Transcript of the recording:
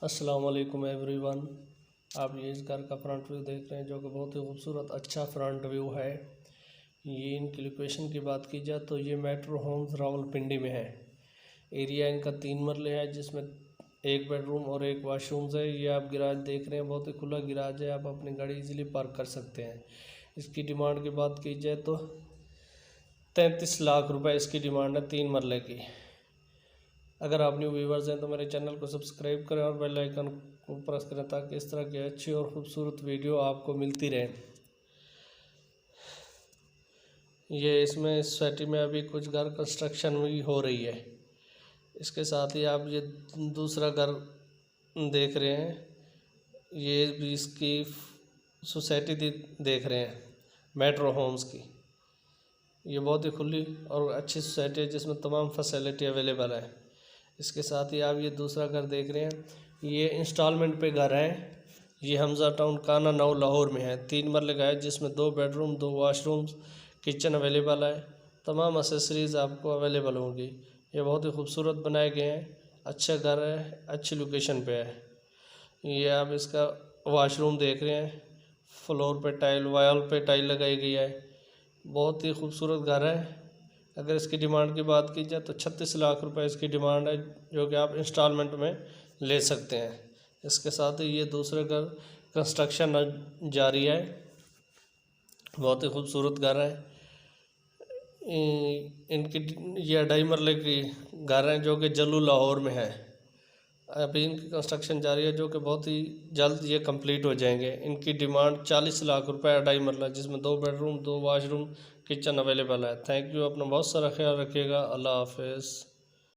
अस्सलाम वालेकुम एवरीवन। आप ये इस घर का फ्रंट व्यू देख रहे हैं जो कि बहुत ही खूबसूरत अच्छा फ्रंट व्यू है। ये इनकी लोकेशन की बात की जाए तो ये मेट्रो होम्स रावलपिंडी में है। एरिया इनका 3 मरले है जिसमें 1 बेडरूम और 1 वाशरूम्स है। ये आप गिराज देख रहे हैं, बहुत ही खुला गिराज है, आप अपनी गाड़ी इजीली पार्क कर सकते हैं। इसकी डिमांड की बात की जाए तो 33 लाख रुपए इसकी डिमांड है 3 मरले की। अगर आप न्यू व्यूवर्स हैं तो मेरे चैनल को सब्सक्राइब करें और बेल आइकन को प्रेस करें ताकि इस तरह की अच्छी और ख़ूबसूरत वीडियो आपको मिलती रहे। ये इसमें इस सोसाइटी में अभी कुछ घर कंस्ट्रक्शन भी हो रही है। इसके साथ ही आप ये दूसरा घर देख रहे हैं, ये भी इसकी सोसाइटी देख रहे हैं मेट्रो होम्स की। ये बहुत ही खुली और अच्छी सोसाइटी है जिसमें तमाम फैसिलिटी अवेलेबल है। इसके साथ ही आप ये दूसरा घर देख रहे हैं, ये इंस्टॉलमेंट पे घर है। ये हमज़ा टाउन काना 9 लाहौर में है। 3 मरले का है जिसमें 2 बेडरूम 2 वाशरूम्स किचन अवेलेबल है। तमाम एसेसरीज़ आपको अवेलेबल होंगी। ये बहुत ही खूबसूरत बनाए गए हैं, अच्छा घर है, अच्छी लोकेशन पे है। ये आप इसका वाशरूम देख रहे हैं, फ्लोर पे टाइल वॉल पे टाइल लगाई गई है। बहुत ही खूबसूरत घर है। अगर इसकी डिमांड की बात की जाए तो 36 लाख रुपए इसकी डिमांड है जो कि आप इंस्टॉलमेंट में ले सकते हैं। इसके साथ ही ये दूसरे घर कंस्ट्रक्शन जारी है। बहुत ही खूबसूरत घर है। इनकी ये 2.5 मरले की घर है जो कि जल्लू लाहौर में है। अभी इनकी कंस्ट्रक्शन जारी है जो कि बहुत ही जल्द ये कंप्लीट हो जाएंगे। इनकी डिमांड 40 लाख रुपए 2.5 मरला जिसमें 2 बेडरूम 2 वाशरूम किचन अवेलेबल है। Thank you. अपना बहुत सारा ख्याल रखिएगा। अल्लाह हाफिज़।